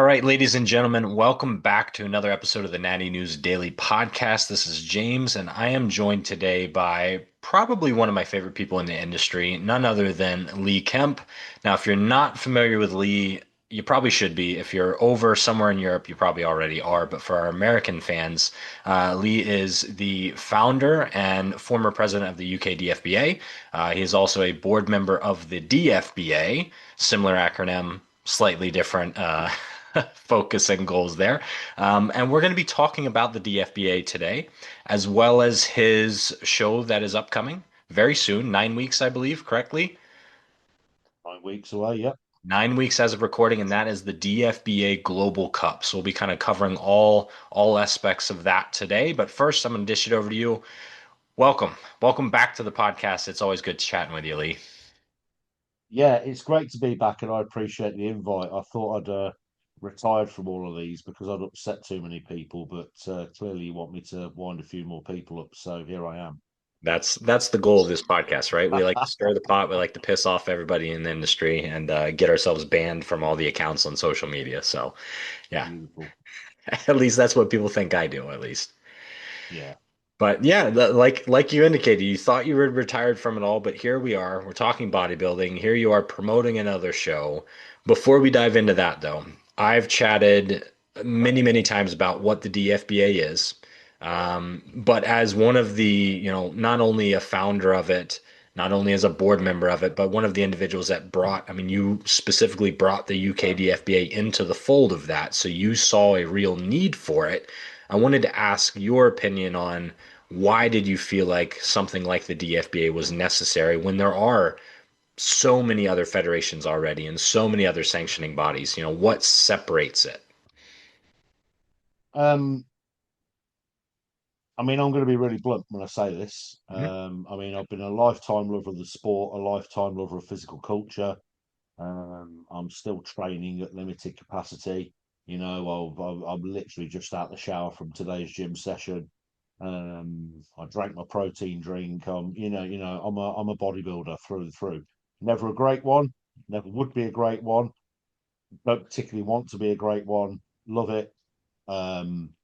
right, ladies and gentlemen, welcome back to another episode of the Natty News Daily podcast. This is James, and I am joined today by probably one of my favorite people in the industry, none other than Lee Kemp. Now, if you're not familiar with Lee, you probably should be. If you're over somewhere in Europe, you probably already are. But for our American fans, Lee is the founder and former president of the UK DFBA. He is also a board member of the DFBA, similar acronym, slightly different focus and goals there. And we're going to be talking about the DFBA today, as well as his show that is upcoming very soon, 9 weeks, I believe, correctly? 9 weeks away, yep. 9 weeks as of recording, and that is the DFBA Global Cup. So we'll be kind of covering all aspects of that today. But first, I'm going to dish it over to you. Welcome back to the podcast. It's always good chatting with you, Lee. Yeah, it's great to be back, and I appreciate the invite. I thought I'd retired from all of these because I'd upset too many people, but clearly you want me to wind a few more people up, so here I am. That's the goal of this podcast, right? We like to stir the pot. We like to piss off everybody in the industry and get ourselves banned from all the accounts on social media. So, yeah, Beautiful. at least that's what people think I do, at least. Yeah. But yeah, like you indicated, you thought you were retired from it all, but here we are. We're talking bodybuilding. Here you are promoting another show. Before we dive into that, though, I've chatted many times about what the DFBA is. But as one of the, not only a founder of it, not only as a board member of it, but one of the individuals that brought, I mean, you specifically brought the UK DFBA into the fold of that. So you saw a real need for it. I wanted to ask your opinion on why did you feel like something like the DFBA was necessary when there are so many other federations already and so many other sanctioning bodies? What separates it? Um, I mean, I'm going to be really blunt when I say this. Mhm. I mean, I've been a lifetime lover of the sport, a lifetime lover of physical culture. I'm still training at limited capacity. I'm literally just out the shower from today's gym session. I drank my protein drink. I'm a bodybuilder through and through. Never a great one. Never would be a great one. Don't particularly want to be a great one. Love it. Um,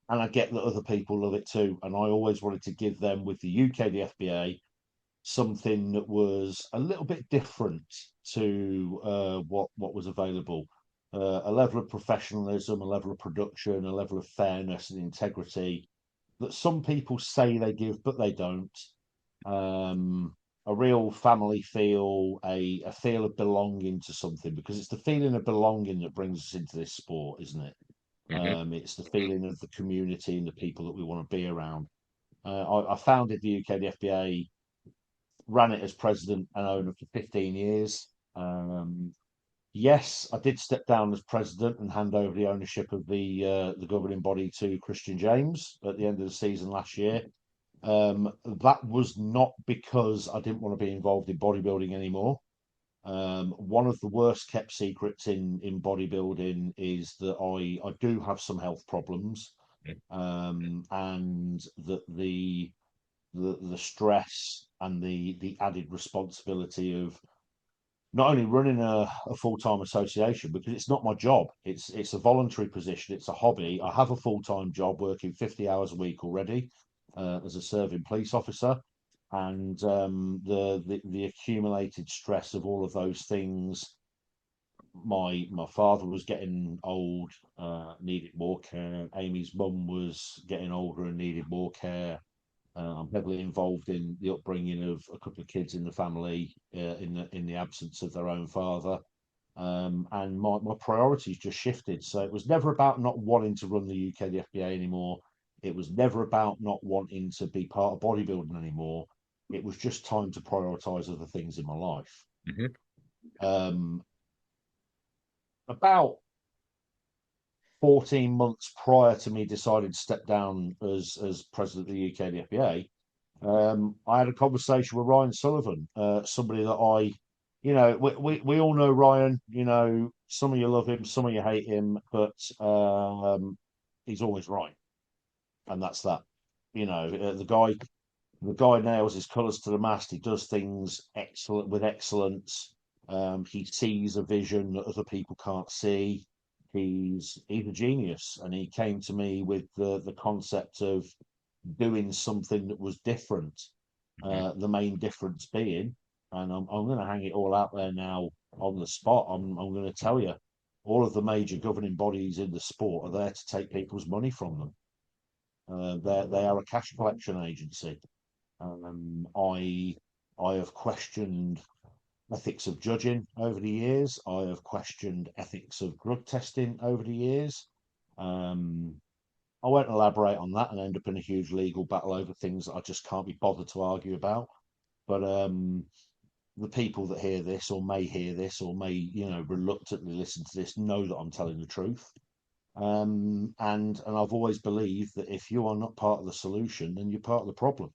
and I get that other people love it too. And I always wanted to give them with the UK DFBA something that was a little bit different to what was available. A level of professionalism, a level of production, a level of fairness and integrity that some people say they give, but they don't. Um, a real family feel, a feel of belonging to something, because it's the feeling of belonging that brings us into this sport, isn't it? Mhm. It's the feeling of the community and the people that we want to be around. I founded the UK FBA, ran it as president and owner for 15 years. Yes, I did step down as president and hand over the ownership of the governing body to Christian James at the end of the season last year. That was not because I didn't want to be involved in bodybuilding anymore. One of the worst kept secrets in bodybuilding is that I do have some health problems, and that the stress and the added responsibility of not only running a full-time association, because it's not my job, it's a voluntary position, it's a hobby. I have a full-time job working 50 hours a week already, as a serving police officer, and the accumulated stress of all of those things. My father was getting old, needed more care. Amy's mum was getting older and needed more care. I'm heavily involved in the upbringing of a couple of kids in the family, in the absence of their own father. And my priorities just shifted. So it was never about not wanting to run the UK the FBA anymore. It was never about not wanting to be part of bodybuilding anymore. It was just time to prioritize other things in my life. Mhm. Um, about 14 months prior to me deciding to step down as president of the UK the FBA, I had a conversation with Ryan Sullivan, somebody that we all know Ryan. Some of you love him, some of you hate him, but he's always right, and that's that. The guy nails his colours to the mast. He does things excellent with excellence. He sees a vision that other people can't see. He's a genius, and he came to me with the concept of doing something that was different. Hmm. The main difference being, and I'm going to hang it all out there now on the spot. I'm going to tell you, all of the major governing bodies in the sport are there to take people's money from them. They are a cash collection agency. I have questioned ethics of judging over the years. I have questioned ethics of drug testing over the years. Um, I won't elaborate on that and end up in a huge legal battle over things that I just can't be bothered to argue about. But the people that hear this or may hear this or may, reluctantly listen to this know that I'm telling the truth. And I've always believed that if you are not part of the solution, then you're part of the problem.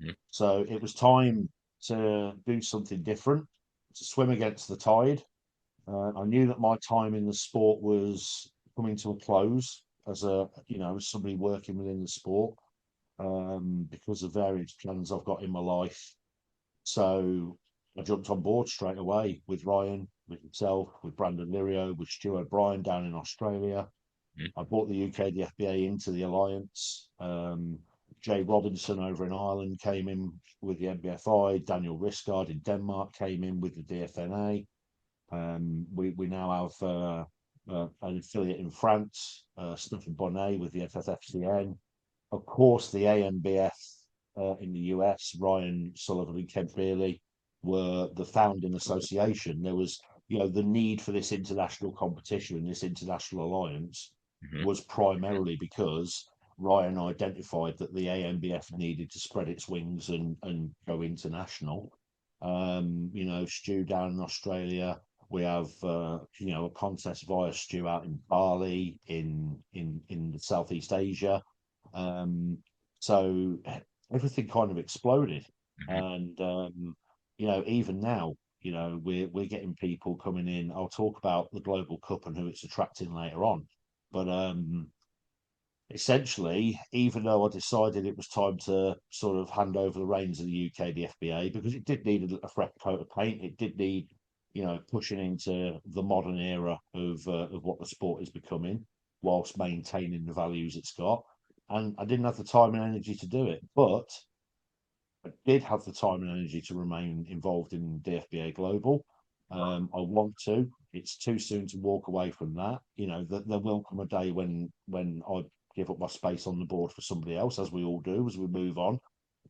Hmm. So it was time to do something different, to swim against the tide. I knew that my time in the sport was coming to a close as as somebody working within the sport, because of various plans I've got in my life. So I jumped on board straight away with Ryan, with himself, with Brandon Lirio, with Stuart O'Brien down in Australia. I brought the UK DFBA into the alliance. Jay Robinson over in Ireland came in with the NBFI. Daniel Risgaard in Denmark came in with the DFNA. We now have an affiliate in France, Stephen Bonnet with the FFFCN. Of course, the ANBF in the US, Ryan Sullivan and Kemp were the founding association. There was, the need for this international competition, this international alliance Hmm. was primarily because Ryan identified that the ANBF needed to spread its wings and go international. Stu down in Australia, we have a contest via Stu out in Bali, in Southeast Asia. Um, so everything kind of exploded, Hmm. and even now, we're getting people coming in. I'll talk about the Global Cup and who it's attracting later on, but essentially, even though I decided it was time to sort of hand over the reins of the UK DFBA because it did need a fresh coat of paint, it did need, pushing into the modern era of what the sport is becoming, whilst maintaining the values it's got. And I didn't have the time and energy to do it, but I did have the time and energy to remain involved in DFBA Global. I want to. It's too soon to walk away from that. There will come a day when I give up my space on the board for somebody else, as we all do, as we move on.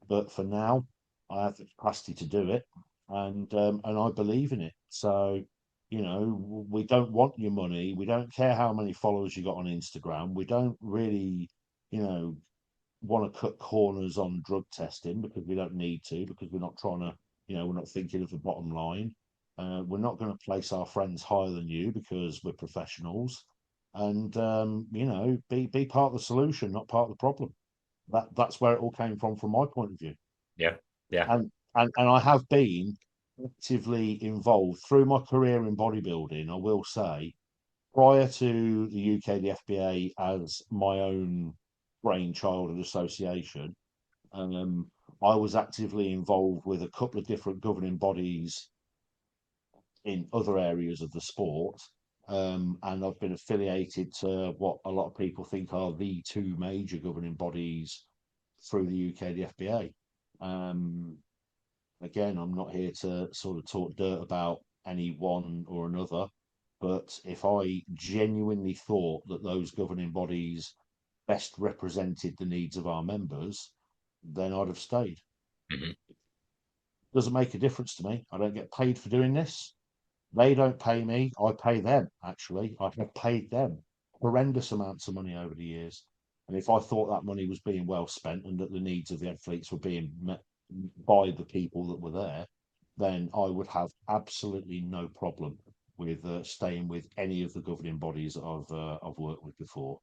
But for now, I have the capacity to do it, and I believe in it. So, we don't want your money. We don't care how many followers you got on Instagram. We don't really, you know, want to cut corners on drug testing because we don't need to, because we're not trying to, we're not thinking of the bottom line. We're not going to place our friends higher than you because we're professionals, and be part of the solution, not part of the problem. That's where it all came from my point of view. Yeah. Yeah. And I have been actively involved through my career in bodybuilding. I will say, prior to the UK FBA as my own brainchild and association, I was actively involved with a couple of different governing bodies in other areas of the sport. And I've been affiliated to what a lot of people think are the two major governing bodies through the UK, the FBA. Again, I'm not here to sort of talk dirt about any one or another, but if I genuinely thought that those governing bodies best represented the needs of our members, then I'd have stayed. Hmm. Doesn't make a difference to me. I don't get paid for doing this. They don't pay me. I pay them, actually. I have paid them horrendous amounts of money over the years. And if I thought that money was being well spent and that the needs of the athletes were being met by the people that were there, then I would have absolutely no problem with staying with any of the governing bodies that I've worked with before.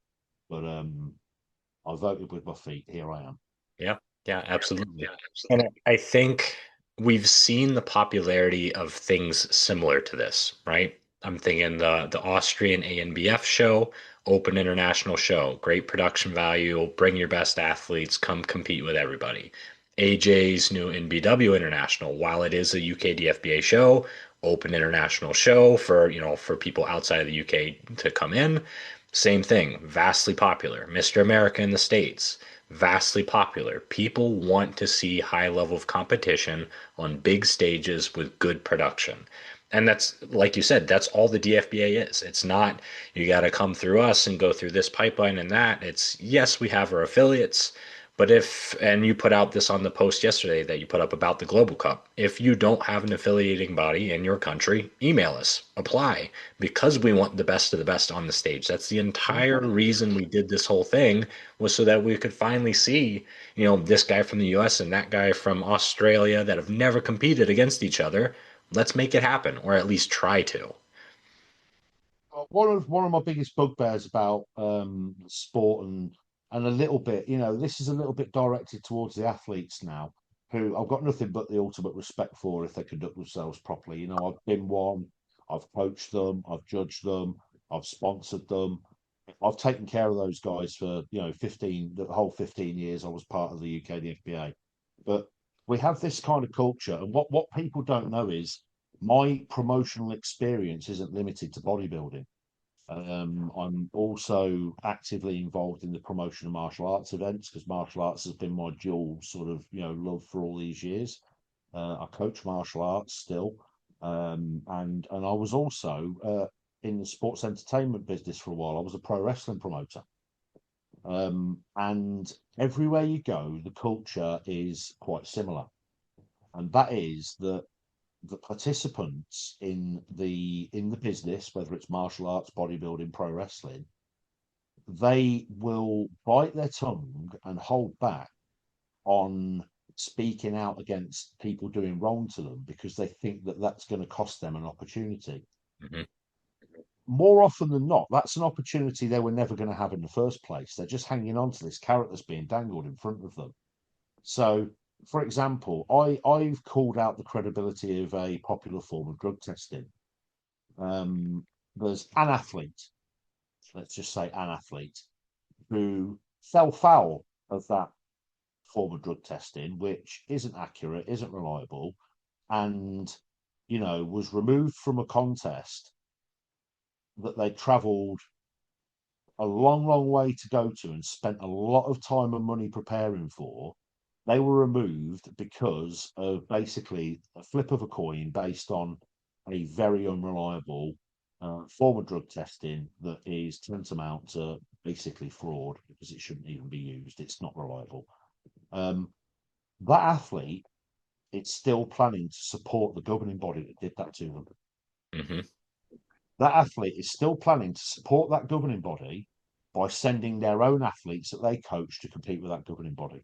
But I voted with my feet. Here I am. Yeah. Yeah, absolutely. And I think we've seen the popularity of things similar to this, right? I'm thinking the Austrian ANBF show, open international show, great production value, bring your best athletes, come compete with everybody. AJ's new NBW International, while it is a UK DFBA show, open international show for, for people outside of the UK to come in. Same thing, vastly popular. Mr. America in the States, vastly popular. People want to see high level of competition on big stages with good production. And that's, like you said, that's all the DFBA is. It's not, you got to come through us and go through this pipeline and that. It's, yes, we have our affiliates, but if, and you put out this on the post yesterday that you put up about the Global Cup, if you don't have an affiliating body in your country, email us, apply, because we want the best of the best on the stage. That's the entire reason we did this whole thing, was so that we could finally see, this guy from the US and that guy from Australia that have never competed against each other. Let's make it happen, or at least try to. One of my biggest bugbears about sport and a little bit, this is a little bit directed towards the athletes now, who I've got nothing but the ultimate respect for if they conduct themselves properly. I've been one, I've coached them, I've judged them, I've sponsored them. I've taken care of those guys for 15, the whole 15 years I was part of the UK DFBA. But we have this kind of culture, and what people don't know is my promotional experience isn't limited to bodybuilding. I'm also actively involved in the promotion of martial arts events because martial arts has been my dual sort of love for all these years. I coach martial arts still, and I was also in the sports entertainment business for a while. I was a pro wrestling promoter, and everywhere you go, the culture is quite similar, and that is that the participants in the business, whether it's martial arts, bodybuilding, pro wrestling, they will bite their tongue and hold back on speaking out against people doing wrong to them because they think that that's going to cost them an opportunity. Mhm. More often than not, that's an opportunity they were never going to have in the first place. They're just hanging on to this carrot that's being dangled in front of them. So, for example, I've called out the credibility of a popular form of drug testing. There's an athlete, let's just say an athlete, who fell foul of that form of drug testing, which isn't accurate, isn't reliable, and was removed from a contest that they travelled a long, long way to go to and spent a lot of time and money preparing for. They were removed because of basically a flip of a coin based on a very unreliable form of drug testing that is tantamount to basically fraud because it shouldn't even be used. It's not reliable. Um, that athlete is still planning to support the governing body that did that to them. Hmm. That athlete is still planning to support that governing body by sending their own athletes that they coach to compete with that governing body.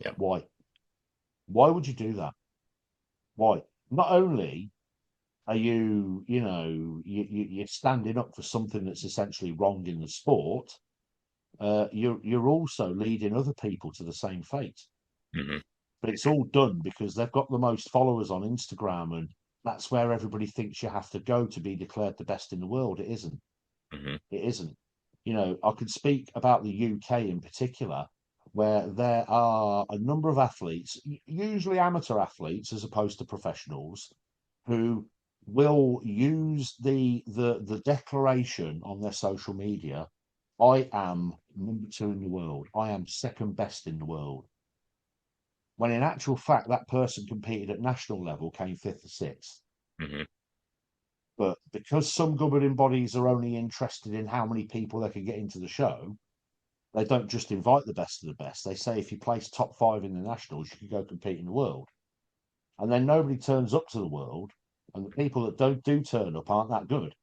Yep. Why? Why would you do that? Why? Not only are you're standing up for something that's essentially wrong in the sport, you're also leading other people to the same fate. Hmm. But it's all done because they've got the most followers on Instagram, and that's where everybody thinks you have to go to be declared the best in the world. It isn't. Hmm. It isn't. I could speak about the UK in particular, where there are a number of athletes, usually amateur athletes as opposed to professionals, who will use the declaration on their social media. I am number 2 in the world. I am second best in the world. When in actual fact, that person competed at national level, came fifth or sixth. Hmm. But because some governing bodies are only interested in how many people they can get into the show, they don't just invite the best of the best. They say if you place top 5 in the nationals, you can go compete in the world. And then nobody turns up to the world, and the people that don't do turn up aren't that good.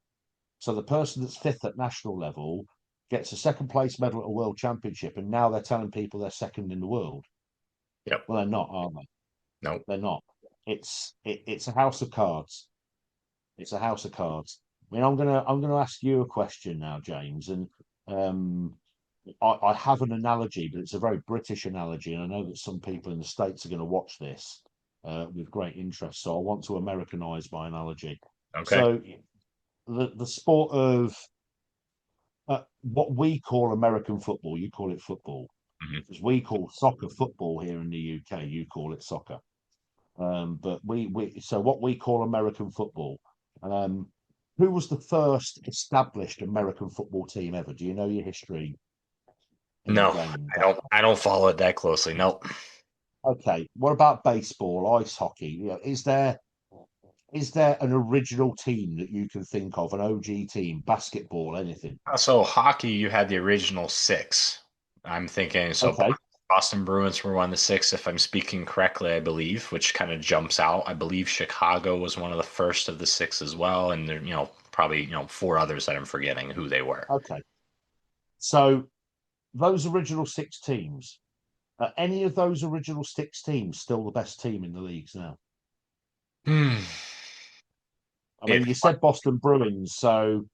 So the person that's fifth at national level gets a second place medal at a world championship, and now they're telling people they're second in the world. Yep. Well, they're not, are they? No. They're not. It's a house of cards. It's a house of cards. I mean, I'm gonna ask you a question now, James, and um, I have an analogy, but it's a very British analogy, and I know that some people in the States are going to watch this with great interest. So I want to Americanize my analogy. Okay. So the sport of what we call American football, you call it football, Hmm. because we call soccer football here in the UK. You call it soccer. But so what we call American football. Um, who was the first established American football team ever? Do you know your history in the No, game? I don't follow it that closely. Nope. Okay. What about baseball, ice hockey? Is there an original team that you can think of, an OG team, basketball, anything? So hockey, you had the original six. I'm thinking so. Okay. Boston Bruins were one of the six, if I'm speaking correctly, I believe, which kind of jumps out. I believe Chicago was one of the first of the six as well, and there, probably four others that I'm forgetting who they were. Okay. So those original six teams, are any of those original six teams still the best team in the leagues now? Hmm. I It mean, you said Boston Bruins, so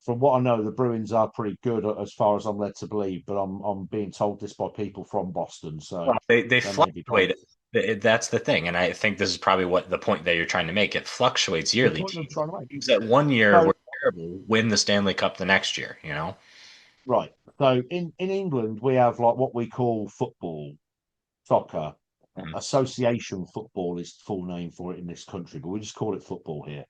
from what I know, the Bruins are pretty good as far as I'm led to believe, but I'm being told this by people from Boston, so Well, they there may be fluctuate. points. That's the thing, and I think this is probably what the point that you're trying to make. It fluctuates The yearly. point I'm trying to make. Teams that one year So were terrible win the Stanley Cup the next year. right, so in England we have like what we call football, soccer, Mhm. association football is the full name for it in this country, but we just call it football here.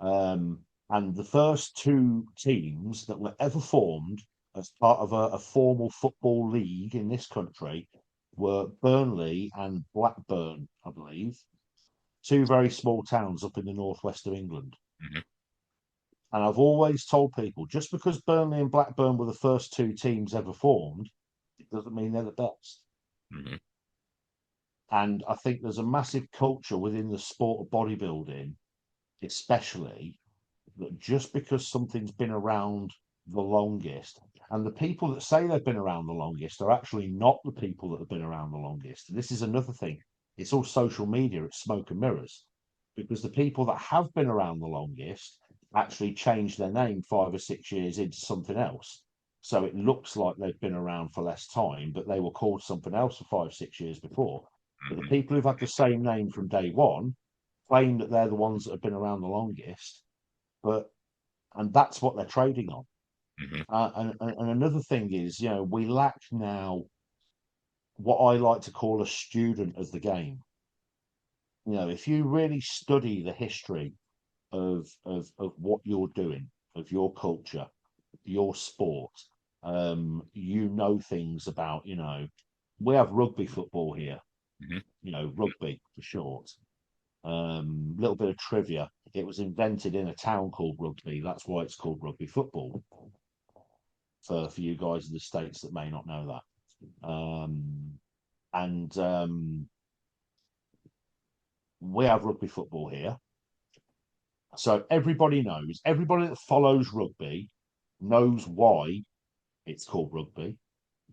Um, and the first two teams that were ever formed as part of a formal football league in this country were Burnley and Blackburn, I believe, two very small towns up in the northwest of England. Mhm. And I've always told people just because Burnley and Blackburn were the first two teams ever formed, it doesn't mean they're the best. Mhm. And I think there's a massive culture within the sport of bodybuilding, especially, that just because something's been around the longest, and the people that say they've been around the longest are actually not the people that have been around the longest. This is another thing. It's all social media, it's smoke and mirrors. Because the people that have been around the longest actually changed their name 5 or 6 years into something else. So it looks like they've been around for less time, but they were called something else for 5, 6 years before. But the Mhm. people who've had the same name from day one claim that they're the ones that have been around the longest, but and that's what they're trading on. Mhm. And another thing is, we lack now what I like to call a student of the game. If you really study the history of what you're doing, of your culture, your sport, you know things about, we have rugby football here, Mhm. rugby for short. Little bit of trivia. It was invented in a town called Rugby. That's why it's called rugby football. For you guys in the States that may not know that. And We have rugby football here. So everybody that follows rugby knows why it's called rugby,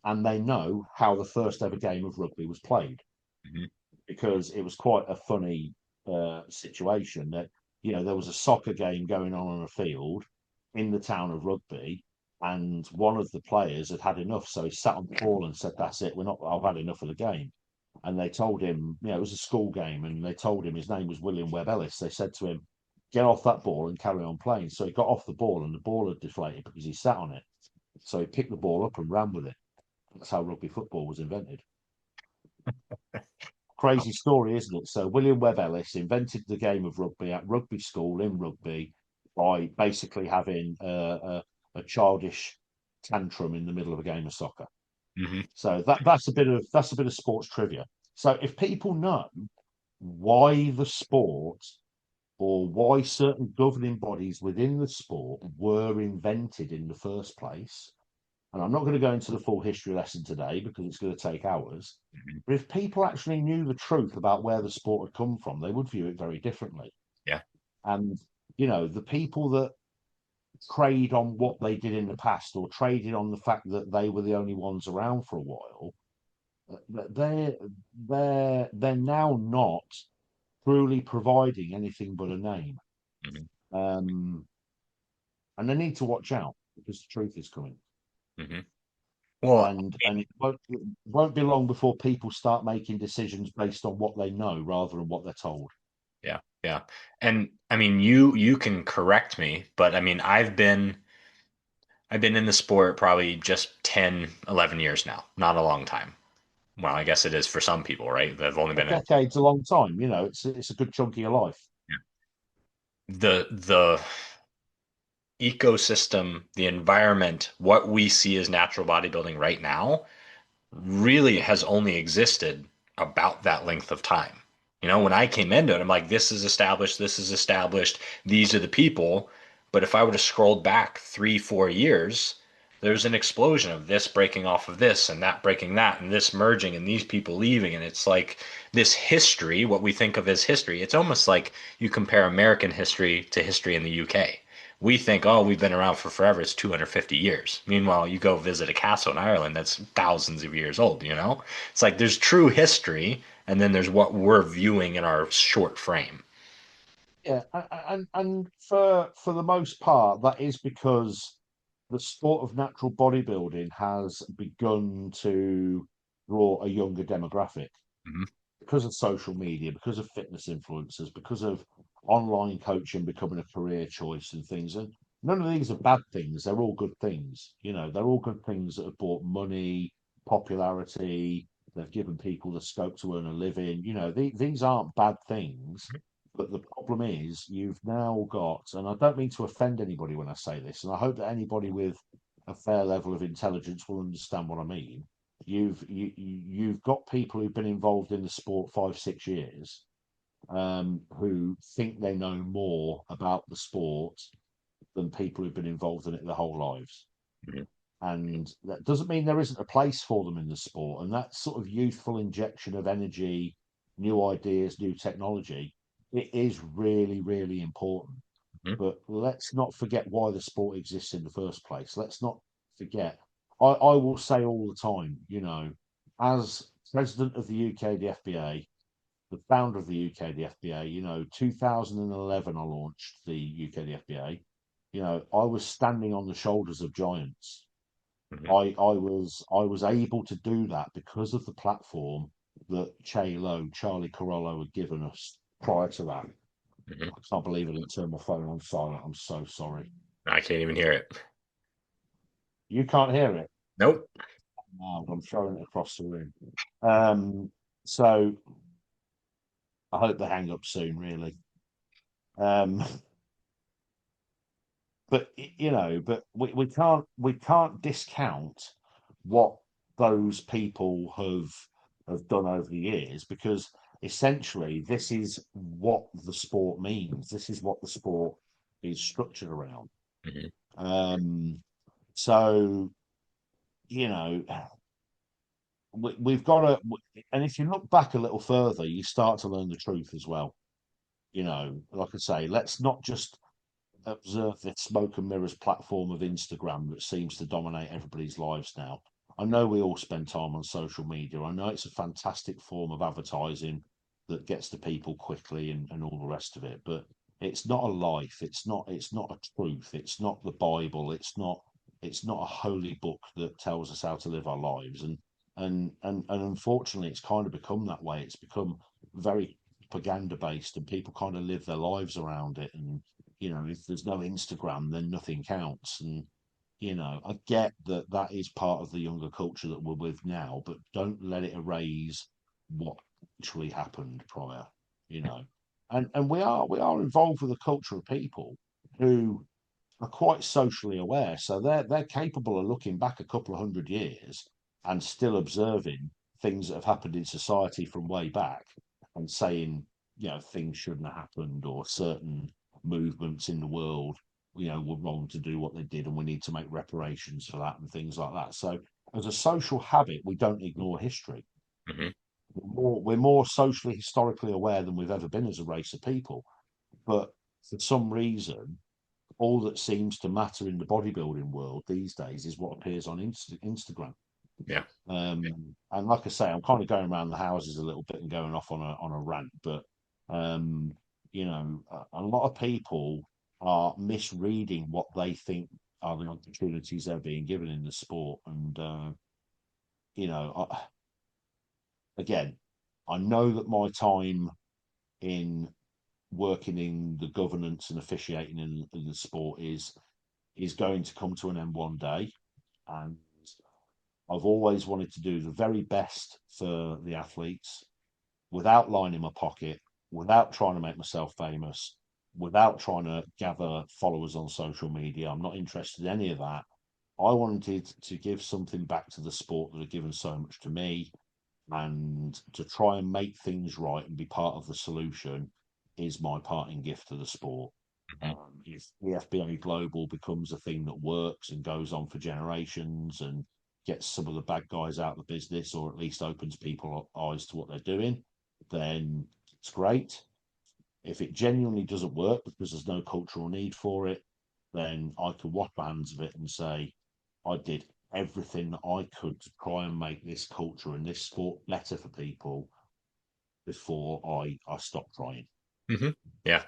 and they know how the first ever game of rugby was played Mhm. because it was quite a funny situation that there was a soccer game going on a field in the town of Rugby, and one of the players had had enough, so he sat on the ball and said, "That's it, we're not. I've had enough of the game." And they told him, it was a school game, and they told him his name was William Webb Ellis. They said to him, "Get off that ball and carry on playing." So he got off the ball, and the ball had deflated because he sat on it. So he picked the ball up and ran with it. That's how rugby football was invented. Crazy story, isn't it? So William Webb Ellis invented the game of rugby at rugby school in Rugby by basically having a childish tantrum in the middle of a game of soccer. Mhm. So that's a bit of sports trivia. So if people know why the sport or why certain governing bodies within the sport were invented in the first place, and I'm not going to go into the full history lesson today because it's going to take hours. Mhm. But if people actually knew the truth about where the sport had come from, they would view it very differently. Yeah. And, the people that trade on what they did in the past or traded on the fact that they were the only ones around for a while, they're they're now not truly providing anything but a name. Mhm. Um, and they need to watch out because the truth is coming. Mhm. Well, And it won't be long before people start making decisions based on what they know rather than what they're told. yeah, yeah. And I mean, you can correct me, but I mean, I've been in the sport probably just 10, 11 years now, not a long time. Well, I guess it is for some people, right? They've only A been in decade's a long time. You know, it's a good chunk of your life. the ecosystem, the environment, what we see as natural bodybuilding right now really has only existed about that length of time. You know, when I came into it, I'm like, this is established, these are the people. But if I would have scrolled back 3, 4 years, there's an explosion of this breaking off of this and that breaking that and this merging and these people leaving. And it's like this history, what we think of as history, it's almost like you compare American history to history in the UK. We think, oh, we've been around for forever. It's 250 years. Meanwhile, you go visit a castle in Ireland that's thousands of years old, you know? It's like there's true history, and then there's what we're viewing in our short frame. Yeah, and for the most part, that is because the sport of natural bodybuilding has begun to draw a younger demographic Hmm. because of social media, because of fitness influencers, because of online coaching becoming a career choice and things. And none of these are bad things. They're all good things. You know, they're all good things that have brought money, popularity. They've given people the scope to earn a living. You know, these aren't bad things. But the problem is, you've now got, and I don't mean to offend anybody when I say this, and I hope that anybody with a fair level of intelligence will understand what I mean. You've got people who've been involved in the sport 5, 6 years, who think they know more about the sport than people who've been involved in it their whole lives. Hmm. And that doesn't mean there isn't a place for them in the sport. And that sort of youthful injection of energy, new ideas, new technology, it is really, really important. Hmm. But let's not forget why the sport exists in the first place. Let's not forget. I will say all the time, you know, as president of the UK DFBA, the founder of the UK DFBA, you know, 2011, I launched the UK DFBA. You know, I was standing on the shoulders of giants. Hmm. I was able to do that because of the platform that Charlie Carollo had given us prior to that. Hmm. I can't believe I didn't turn my phone on silent. I'm so sorry. I can't even hear it. You can't hear it. Nope. No, I'm throwing it across the room. So I hope they hang up soon, really. Um, but you know, but we can't discount what those people have done over the years, because essentially this is what the sport means. This is what the sport is structured around. Hmm. Um, so you know, we've got to, and if you look back a little further, you start to learn the truth as well. You know, like I say, let's not just observe the smoke and mirrors platform of Instagram that seems to dominate everybody's lives now. I know we all spend time on social media. I know it's a fantastic form of advertising that gets to people quickly and all the rest of it, but it's not a life. It's not a truth. It's not the Bible. It's not a holy book that tells us how to live our lives. And unfortunately it's kind of become that way. It's become very propaganda based, and people kind of live their lives around it. And you know, if there's no Instagram, then nothing counts. And you know, I get that that is part of the younger culture that we're with now, but don't let it erase what actually happened prior. You know, and we are involved with a culture of people who are quite socially aware, so they're capable of looking back a couple of 100 years and still observing things that have happened in society from way back, and saying, you know, things shouldn't have happened, or certain movements in the world, you know, were wrong to do what they did, and we need to make reparations for that and things like that. So as a social habit, we don't ignore history. Hmm. We're more socially historically aware than we've ever been as a race of people. But for some reason, all that seems to matter in the bodybuilding world these days is what appears on Instagram. Yeah. And like I say, I'm kind of going around the houses a little bit and going off on a rant, but um, you know, a lot of people are misreading what they think are the opportunities they're being given in the sport. And you know, again, I know that my time in working in the governance and officiating in the sport is going to come to an end one day. And I've always wanted to do the very best for the athletes without lining my pocket, without trying to make myself famous, without trying to gather followers on social media. I'm not interested in any of that. I wanted to give something back to the sport that had given so much to me, and to try and make things right and be part of the solution is my parting gift to the sport. Mhm. If DFBA Global becomes a thing that works and goes on for generations and gets some of the bad guys out of the business, or at least opens people's eyes to what they're doing, then it's great. If it genuinely doesn't work because there's no cultural need for it, then I can wash my hands of it and say I did everything that I could to try and make this culture and this sport better for people before I stopped trying. Hmm. Yeah.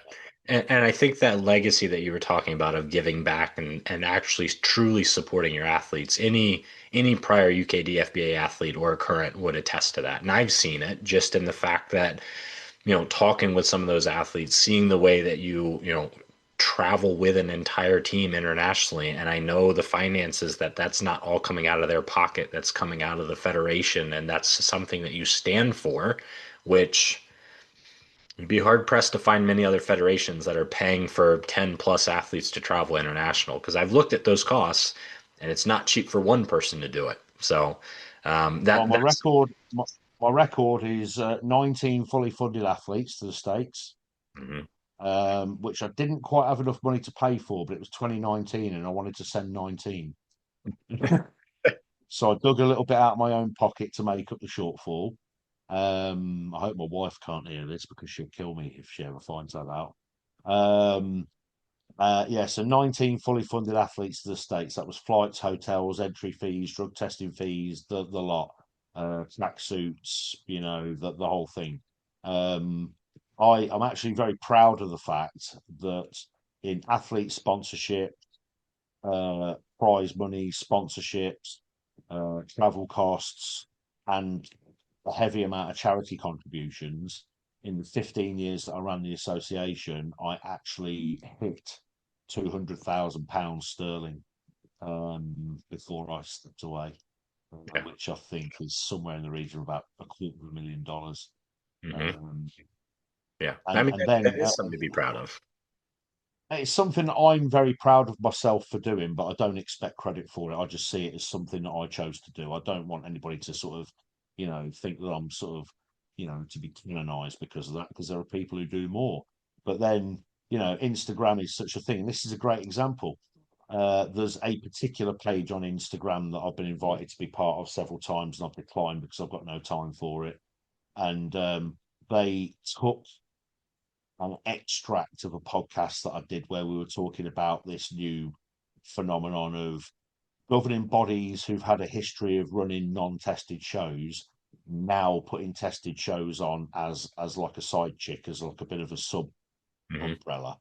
And I think that legacy that you were talking about of giving back and actually truly supporting your athletes, any prior UK DFBA athlete or current would attest to that. And I've seen it just in the fact that, talking with some of those athletes, seeing the way that you travel with an entire team internationally. And I know the finances that's not all coming out of their pocket, that's coming out of the federation. And that's something that you stand for, which you'd be hard pressed to find many other federations that are paying for 10 plus athletes to travel international. Because I've looked at those costs and it's not cheap for one person to do it. So Well, that's. my record is 19 fully funded athletes to the States, Mhm. which I didn't quite have enough money to pay for, but it was 2019 and I wanted to send 19. So I dug a little bit out of my own pocket to make up the shortfall. I hope my wife can't hear this because she'll kill me if she ever finds that out. Um, yeah, so 19 fully funded athletes to the States. That was flights, hotels, entry fees, drug testing fees, the lot, track suits, the whole thing. Um, I'm actually very proud of the fact that in athlete sponsorship, prize money, sponsorships, travel costs, and a heavy amount of charity contributions. In the 15 years that I ran the association, I actually hit £200,000 sterling before I stepped away, Yeah. which I think is somewhere in the region of about $250,000. Hmm. Um, Yeah. I and mean, and that then is something to be proud of. it's something I'm very proud of myself for doing, but I don't expect credit for it. I just see it as something that I chose to do. I don't want anybody to sort of, think that I'm sort of, to be canonized because of that, because there are people who do more. But then, Instagram is such a thing. This is a great example. There's a particular page on Instagram that I've been invited to be part of several times, and I've declined because I've got no time for it. And they took an extract of a podcast that I did where we were talking about this new phenomenon of governing bodies who've had a history of running non-tested shows now putting tested shows on as like a side chick, as like a bit of a sub Hmm. umbrella.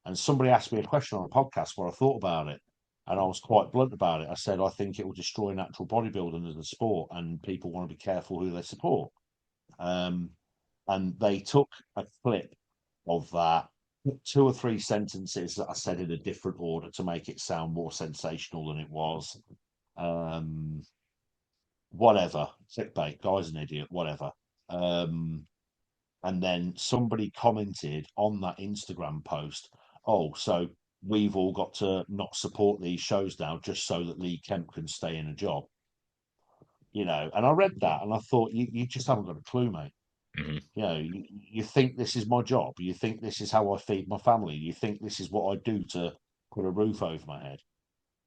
And somebody asked me a question on a podcast what I thought about it. And I was quite blunt about it. I said, I think it will destroy natural bodybuilding as a sport, and people want to be careful who they support. Um, and they took a clip of that, two or three sentences that I said in a different order to make it sound more sensational than it was. Um, Whatever, clickbait, guy's an idiot, whatever. Um, and then somebody commented on that Instagram post, oh, so we've all got to not support these shows now just so that Lee Kemp can stay in a job. And I read that and I thought, you just haven't got a clue, mate. Hmm. You think this is my job. You think this is how I feed my family. You think this is what I do to put a roof over my head.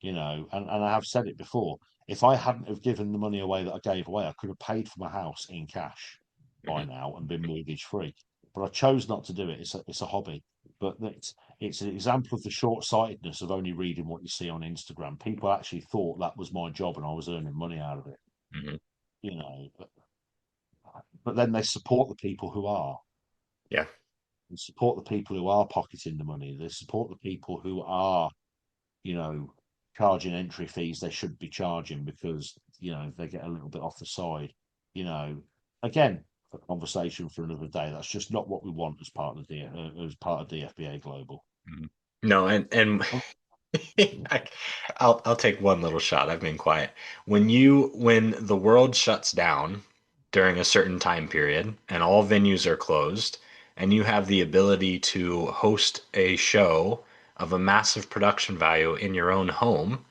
And I have said it before. If I hadn't have given the money away that I gave away, I could have paid for my house in cash by Hmm. now and been mortgage free. But I chose not to do it. It's a hobby. But it's an example of the short sightedness of only reading what you see on Instagram. People actually thought that was my job and I was earning money out of it. Hmm. You know, but then they support the people who are. Yeah. And support the people who are pocketing the money. They support the people who are, you know, charging entry fees they should be charging because, they get a little bit off the side. You know, again, a conversation for another day. That's just not what we want as part of DFBA Global. Mhm. No, and Oh, I, I'll take one little shot. I've been quiet. When the world shuts down during a certain time period and all venues are closed, and you have the ability to host a show of a massive production value in your own home,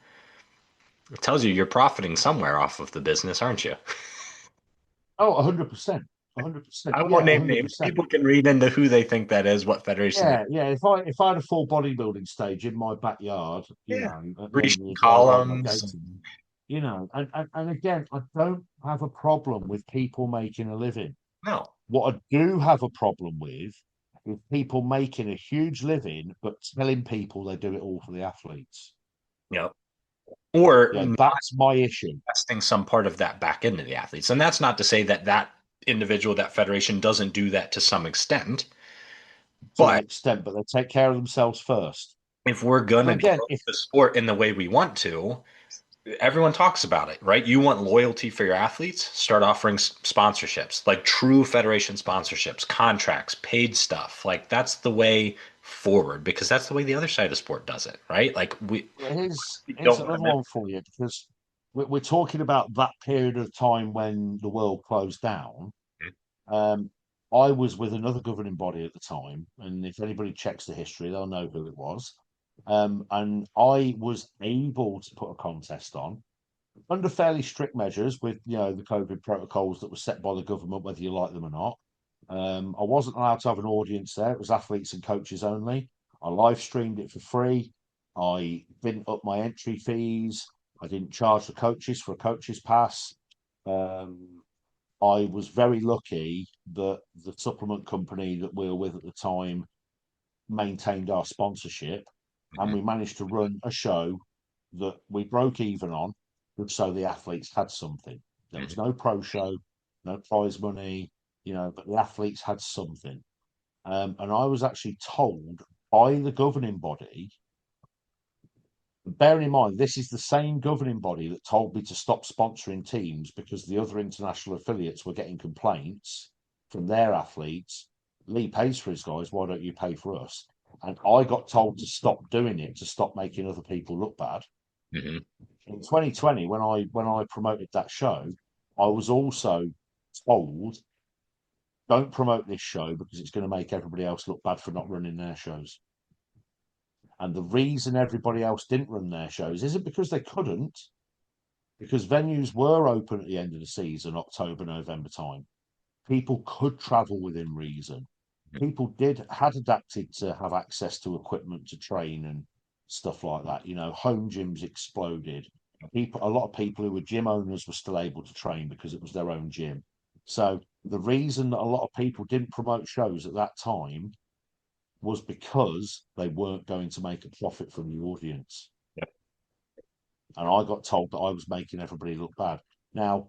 it tells you you're profiting somewhere off of the business, aren't you? Oh, 100%. 100%. I won't Yeah, name names. 100%. People can read into who they think that is, what federation they. Yeah, yeah. If I had a full bodybuilding stage in my backyard, Yeah. at the end of Grecian the day, I'd make columns. 18. And again, I don't have a problem with people making a living. No. What I do have a problem with is people making a huge living but telling people they do it all for the athletes. Yep. Or Yeah, that's my issue. investing some part of that back into the athletes. And that's not to say that that individual, that federation doesn't do that to some extent. To an But extent, but they take care of themselves first. if we're going And to again, grow if the sport in the way we want to, everyone talks about it, right? You want loyalty for your athletes? Start offering sponsorships, like true federation sponsorships, contracts, paid stuff. Like that's the way forward because that's the way the other side of the sport does it, right? Like we here's don't want another to. one for you because we're talking about that period of time when the world closed down. Um, I was with another governing body at the time, and if anybody checks the history, they'll know who it was. And I was able to put a contest on under fairly strict measures with the COVID protocols that were set by the government, whether you like them or not. I wasn't allowed to have an audience there. It was athletes and coaches only. I live streamed it for free. I didn't up my entry fees. I didn't charge the coaches for a coach's pass. Um, I was very lucky that the supplement company that we were with at the time maintained our sponsorship, and Mhm, we managed to run a show that we broke even on, so the athletes had something. There was mhm. no pro show, no prize money, but the athletes had something. And I was actually told by the governing body, bearing in mind, this is the same governing body that told me to stop sponsoring teams because the other international affiliates were getting complaints from their athletes. Lee pays for his guys. Why don't you pay for us? And I got told to stop doing it to stop making other people look bad. Mhm. In 2020, when I promoted that show, I was also told don't promote this show because it's going to make everybody else look bad for not running their shows. And the reason everybody else didn't run their shows isn't because they couldn't, because venues were open at the end of the season, October, November time. People could travel within reason. People did had adapted to have access to equipment to train and stuff like that. Home gyms exploded. A lot of people who were gym owners were still able to train because it was their own gym. So the reason that a lot of people didn't promote shows at that time was because they weren't going to make a profit from the audience. Yep. And I got told that I was making everybody look bad. Now,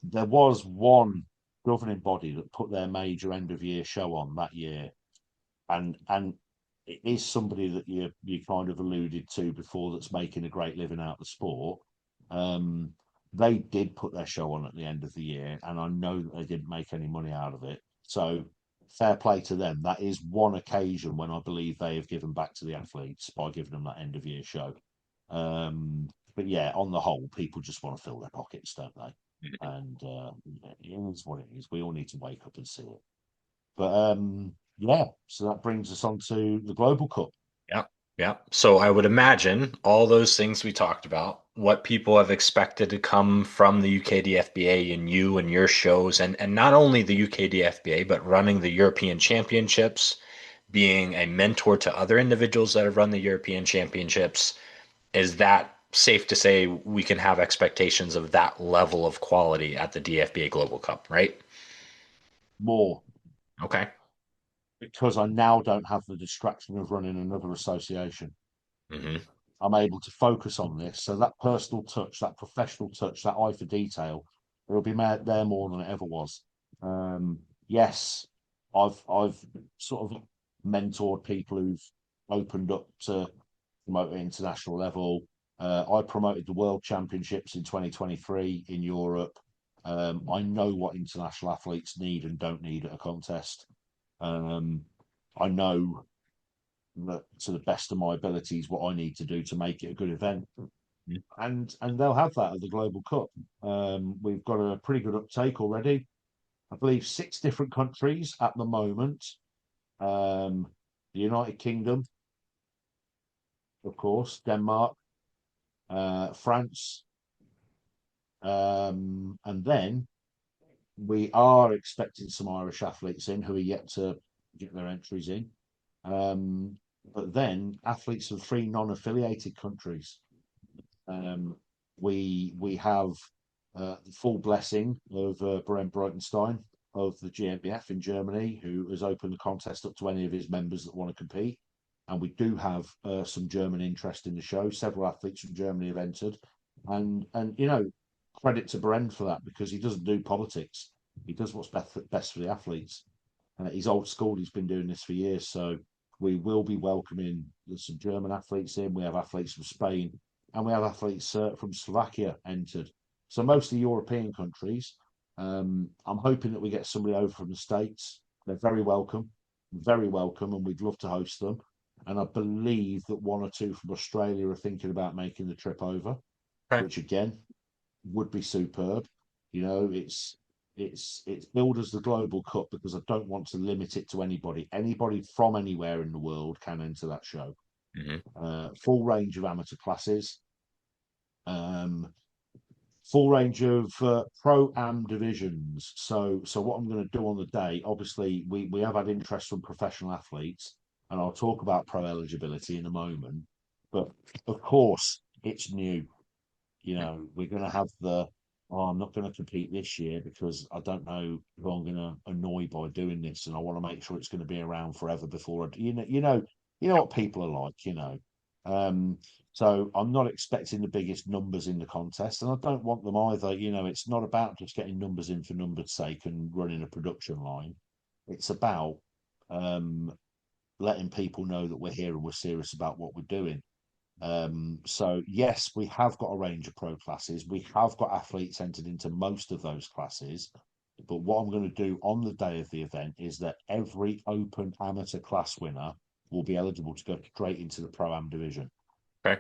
there was one governing body that put their major end of year show on that year, and it is somebody that you kind of alluded to before that's making a great living out of the sport. Um, they did put their show on at the end of the year, and I know that they didn't make any money out of it. So fair play to them. That is one occasion when I believe they have given back to the athletes by giving them that end of year show. But yeah, on the whole, people just want to fill their pockets, don't they? And it is what it is. We all need to wake up and see it. But yeah, so that brings us on to the Global Cup. Yeah. Yeah. So I would imagine all those things we talked about, what people have expected to come from the UKDFBA and you and your shows, and not only the UKDFBA, but running the European Championships, being a mentor to other individuals that have run the European Championships. Is that safe to say we can have expectations of that level of quality at the DFBA Global Cup, right? More Okay. because I now don't have the distraction of running another association. Hmm. I'm able to focus on this. So that personal touch, that professional touch, that eye for detail, will be there more than it ever was. Yes, I've sort of mentored people who've opened up to promote at international level. I promoted the World Championships in 2023 in Europe. I know what international athletes need and don't need at a contest. Um, I know to the best of my abilities what I need to do to make it a good event. And they'll have that at the Global Cup. We've got a pretty good uptake already. I believe 6 different countries at the moment. The United Kingdom, of course, Denmark, France, and then we are expecting some Irish athletes in who are yet to get their entries in. But then athletes of 3 non-affiliated countries. We have the full blessing of Brent Breitenstein of the GmbF in Germany, who has opened the contest up to any of his members that want to compete. And we do have some German interest in the show. Several athletes from Germany have entered, and credit to Brent for that, because he doesn't do politics. He does what's best for the athletes. He's old school. He's been doing this for years. So we will be welcoming some German athletes in. We have athletes from Spain, and we have athletes from Slovakia entered. So mostly European countries. I'm hoping that we get somebody over from the States. They're very welcome, and we'd love to host them. And I believe that 1 or 2 from Australia are thinking about making the trip over, Okay. which again would be superb. It's billed as the Global Cup because I don't want to limit it to anybody. Anybody from anywhere in the world can enter that show. Hmm. Full range of amateur classes, um, full range of pro-am divisions. So what I'm going to do on the day, obviously, we have had interest from professional athletes, and I'll talk about pro eligibility in a moment. But of course, it's new. We're going to have I'm not going to compete this year because I don't know who I'm going to annoy by doing this, and I want to make sure it's going to be around forever before you know what people are like. Um, so I'm not expecting the biggest numbers in the contest, and I don't want them either. It's not about just getting numbers in for numbers' sake and running a production line. It's about um, letting people know that we're here and we're serious about what we're doing. So yes, we have got a range of pro classes. We have got athletes entered into most of those classes. But what I'm going to do on the day of the event is that every open amateur class winner will be eligible to go straight into the pro-am division. Okay.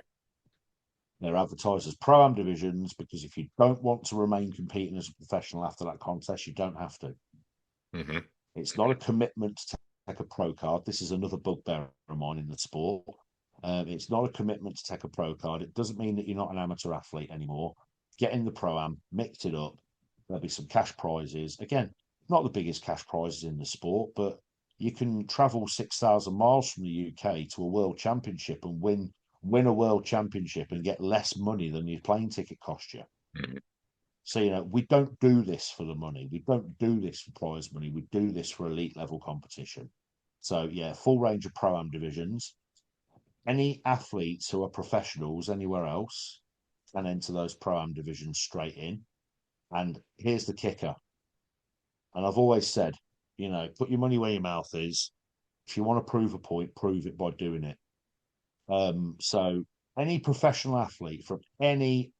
They're advertised as pro-am divisions because if you don't want to remain competing as a professional after that contest, you don't have to. Hmm. It's not a commitment to take a pro card. This is another bugbear of mine in the sport. It's not a commitment to take a pro card. It doesn't mean that you're not an amateur athlete anymore. Get in the pro-am, mix it up. There'll be some cash prizes. Again, not the biggest cash prizes in the sport, but you can travel 6,000 miles from the UK to a world championship and win a world championship and get less money than your plane ticket cost you. Hmm. So, we don't do this for the money. We don't do this for prize money. We do this for elite level competition. So, yeah, full range of pro-am divisions. Any athletes who are professionals anywhere else can enter those pro-am divisions straight in. And here's the kicker. And I've always said, put your money where your mouth is. If you want to prove a point, prove it by doing it. So any professional athlete from any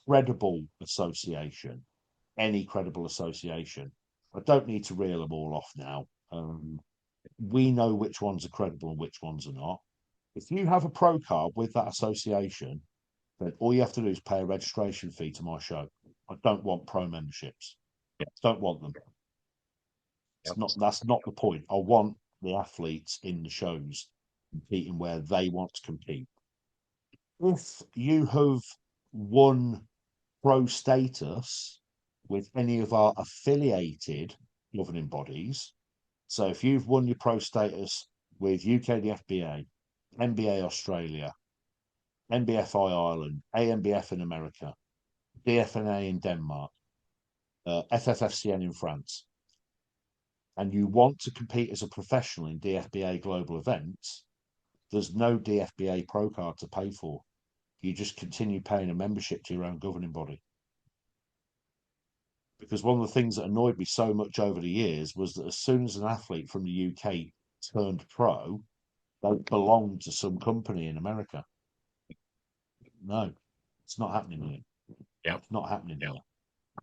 credible association, I don't need to reel them all off now. We know which ones are credible and which ones are not. If you have a pro card with that association, then all you have to do is pay a registration fee to my show. I don't want pro memberships. Yeah. Don't want them. Yep. That's not the point. I want the athletes in the shows competing where they want to compete. If you have won pro status with any of our affiliated governing bodies, so if you've won your pro status with UK DFBA, NBA Australia, NBFI Ireland, AMBF in America, DFNA in Denmark, FFFCN in France, and you want to compete as a professional in DFBA global events, there's no DFBA pro card to pay for. You just continue paying a membership to your own governing body. Because one of the things that annoyed me so much over the years was that as soon as an athlete from the UK turned pro, they belonged to some company in America. No, it's not happening here. Yep. It's not happening Yep. here.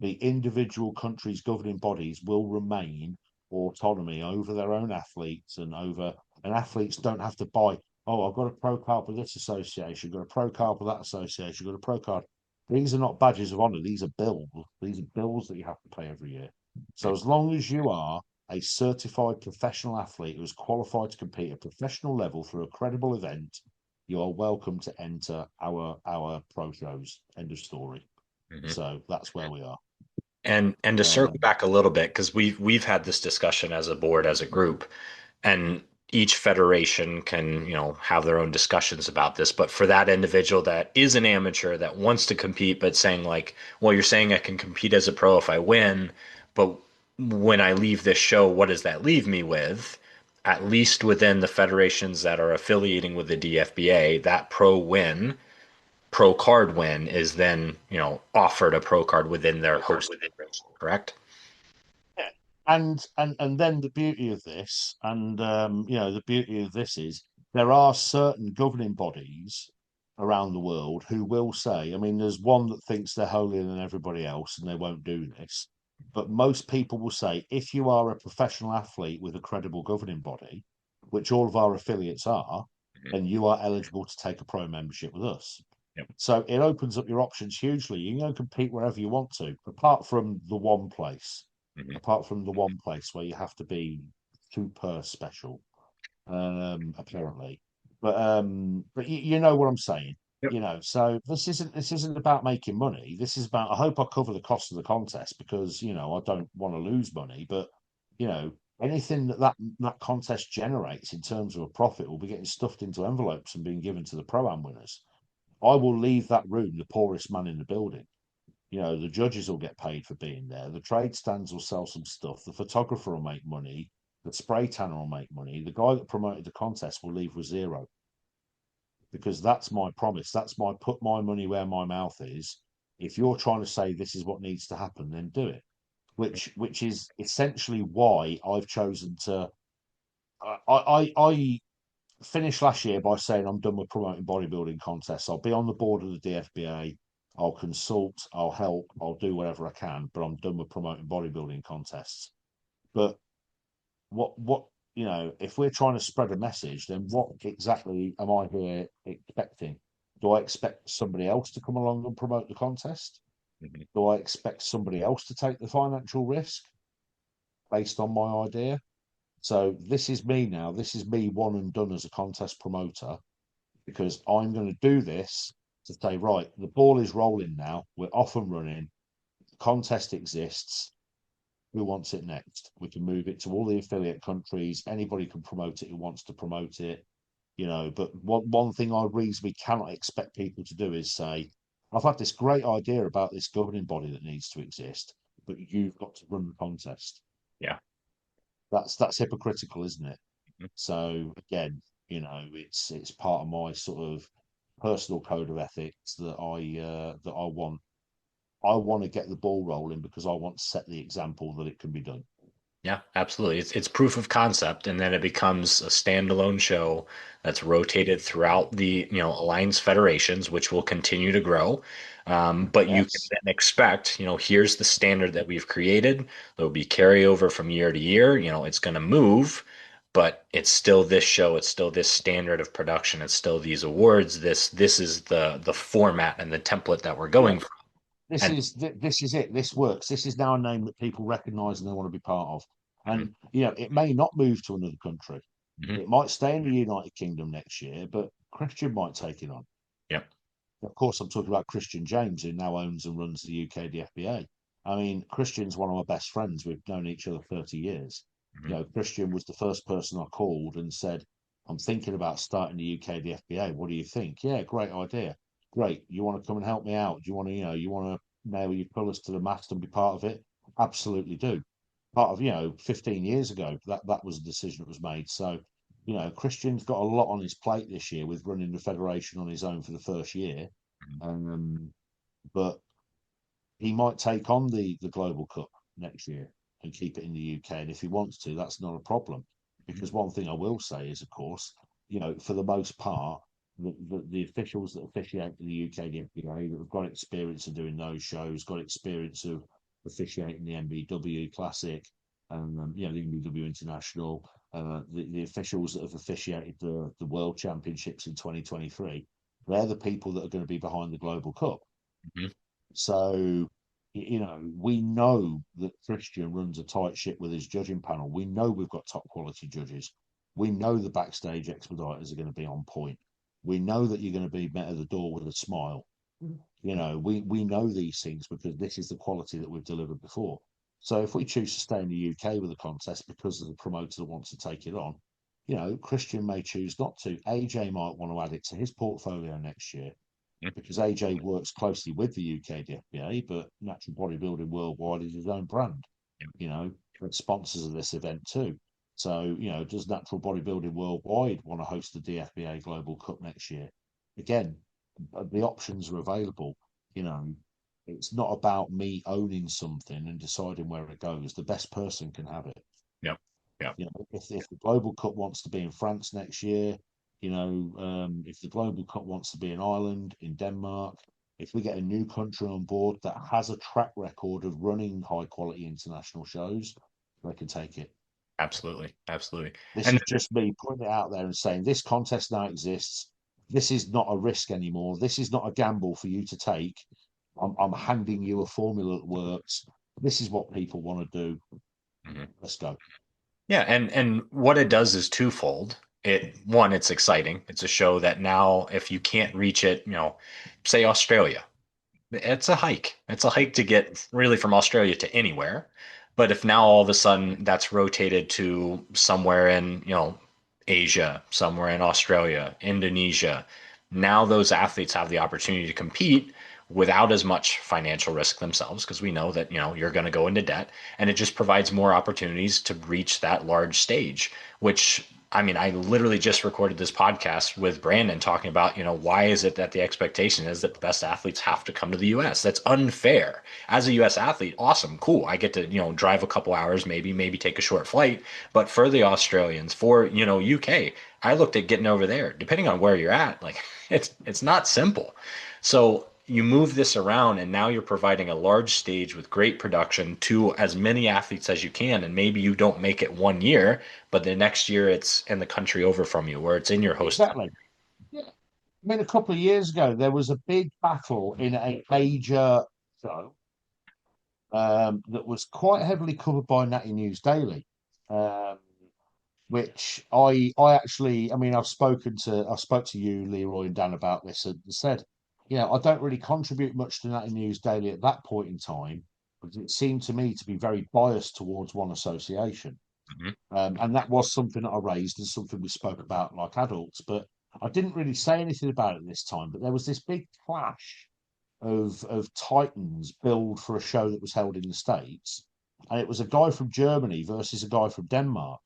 The individual countries' governing bodies will remain autonomy over their own athletes and over and athletes don't have to buy. Oh, I've got a pro card with this association, got a pro card with that association, got a pro card. These are not badges of honor. These are bills. These are bills that you have to pay every year. So as long as you are a certified professional athlete who is qualified to compete at professional level through a credible event, you are welcome to enter our pro shows. End of story. Mhm. So that's where we are. And to circle Um, back a little bit, because we've had this discussion as a board, as a group, and each federation can, have their own discussions about this. But for that individual that is an amateur that wants to compete, but saying like, well, you're saying I can compete as a pro if I win, but when I leave this show, what does that leave me with? At least within the federations that are affiliating with the DFBA, that pro card win is then, offered a pro card within their host federation, correct? Yeah. And then the beauty of this, and the beauty of this is there are certain governing bodies around the world who will say, I mean, there's one that thinks they're holier than everybody else and they won't do this. But most people will say, if you are a professional athlete with a credible governing body, which all of our affiliates are, Mhm. then you are eligible to take a pro membership with us. Yep. So it opens up your options hugely. You can go compete wherever you want to, Mhm. apart from the one place where you have to be super special, apparently. But you know what I'm saying. Yep. So this isn't about making money. This is about. I hope I cover the cost of the contest because I don't want to lose money. But you know anything that contest generates in terms of a profit will be getting stuffed into envelopes and being given to the pro-am winners. I will leave that room the poorest man in the building. The judges will get paid for being there. The trade stands will sell some stuff. The photographer will make money. The spray tanner will make money. The guy that promoted the contest will leave with zero because that's my promise. That's my put my money where my mouth is. If you're trying to say this is what needs to happen, then do it. Which is essentially why I've chosen to. I finished last year by saying I'm done with promoting bodybuilding contests. I'll be on the board of the DFBA. I'll consult, I'll help, I'll do whatever I can, but I'm done with promoting bodybuilding contests. But what if we're trying to spread a message, then what exactly am I here expecting? Do I expect somebody else to come along and promote the contest? Mhm. Do I expect somebody else to take the financial risk based on my idea? So this is me now. This is me one and done as a contest promoter because I'm going to do this to say, right, the ball is rolling now. We're off and running. The contest exists. Who wants it next? We can move it to all the affiliate countries. Anybody can promote it who wants to promote it. But one thing I reasonably cannot expect people to do is say, I've had this great idea about this governing body that needs to exist, but you've got to run the contest. Yeah. That's hypocritical, isn't it? Mhm. So again, it's part of my sort of personal code of ethics that I want to get the ball rolling because I want to set the example that it can be done. Yeah, absolutely. It's proof of concept, and then it becomes a standalone show that's rotated throughout the alliance federations, which will continue to grow. But you can Yes, then expect, here's the standard that we've created. There'll be carryover from year to year. It's going to move, but it's still this show. It's still this standard of production. It's still these awards. This is the format and the template that we're yeah. going from. And This is it. This works. This is now a name that people recognise and they want to be part of. Mhm. And it may not move to another country. Mhm. It might stay in the United Kingdom next year, but Christian might take it on. Yep. Of course, I'm talking about Christian James, who now owns and runs the UK DFBA. I mean, Christian's one of my best friends. We've known each other 30 years. Mhm. Christian was the first person I called and said, I'm thinking about starting the UK DFBA. What do you think? Yeah, great idea. Great. You want to come and help me out? Do you want to, you want to nail your colours to the mast and be part of it? Absolutely do. Part of, 15 years ago, that was a decision that was made. So, Christian's got a lot on his plate this year with running the federation on his own for the first year. Um, but he might take on the Global Cup next year and keep it in the UK. And if he wants to, that's not a problem. Mhm. Because one thing I will say is, of course, for the most part, the officials that officiate in the UK DFBA that have got experience of doing those shows, got experience of officiating the MBW Classic and the MBW International. the officials that have officiated the World Championships in 2023, they're the people that are going to be behind the Global Cup. Hmm. So, we know that Christian runs a tight ship with his judging panel. We know we've got top quality judges. We know the backstage expediters are going to be on point. We know that you're going to be met at the door with a smile. We know these things because this is the quality that we've delivered before. So if we choose to stay in the UK with the contest because of the promoter that wants to take it on, Christian may choose not to. AJ might want to add it to his portfolio next year because AJ works closely with the UK DFBA, but Natural Bodybuilding Worldwide is his own brand. It sponsors of this event too. So, does Natural Bodybuilding Worldwide want to host the DFBA Global Cup next year? Again, the options are available. It's not about me owning something and deciding where it goes. The best person can have it. Yep. Yep. If the Global Cup wants to be in France next year, if the Global Cup wants to be in Ireland, in Denmark, if we get a new country on board that has a track record of running high quality international shows, they can take it. Absolutely. Absolutely. This And is just me putting it out there and saying this contest now exists. This is not a risk anymore. This is not a gamble for you to take. I'm handing you a formula that works. This is what people want to do. mhm. Let's go. Yeah, and what it does is twofold. One, it's exciting. It's a show that now, if you can't reach it, say Australia, it's a hike. It's a hike to get really from Australia to anywhere. But if now all of a sudden that's rotated to somewhere in, Asia, somewhere in Australia, Indonesia, now those athletes have the opportunity to compete without as much financial risk themselves because we know that, you're going to go into debt, and it just provides more opportunities to reach that large stage, which I mean, I literally just recorded this podcast with Brandon talking about, why is it that the expectation is that the best athletes have to come to the US? That's unfair. As a US athlete, awesome, cool. I get to, drive a couple hours, maybe take a short flight. But for the Australians, for, UK, I looked at getting over there. Depending on where you're at, like it's not simple. So you move this around and now you're providing a large stage with great production to as many athletes as you can, and maybe you don't make it 1 year, but the next year it's in the country over from you where it's in your host country. Exactly. Yeah. I mean, a couple of years ago, there was a big battle in a major show that was quite heavily covered by Natty News Daily, um, which I actually, I mean, I spoke to you, Leroy, and Dan about this, and said, I don't really contribute much to Natty News Daily at that point in time, because it seemed to me to be very biased towards one association. Mhm. And that was something that I raised and something we spoke about like adults, but I didn't really say anything about it this time. But there was this big clash of titans billed for a show that was held in the States, and it was a guy from Germany versus a guy from Denmark.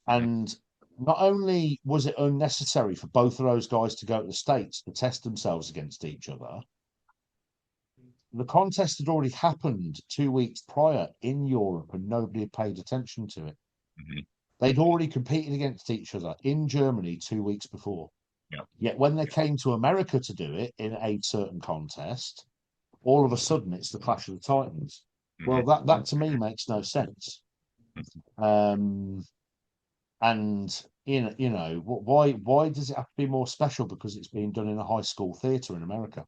Mhm. And not only was it unnecessary for both of those guys to go to the States to test themselves against each other, the contest had already happened 2 weeks prior in Europe and nobody had paid attention to it. Mhm. They'd already competed against each other in Germany 2 weeks before. Yeah. Yet when they came to America to do it in a certain contest, all of a sudden it's the Clash of the Titans. Well, Mhm. that to me makes no sense. Um, and why does it have to be more special because it's being done in a high school theatre in America?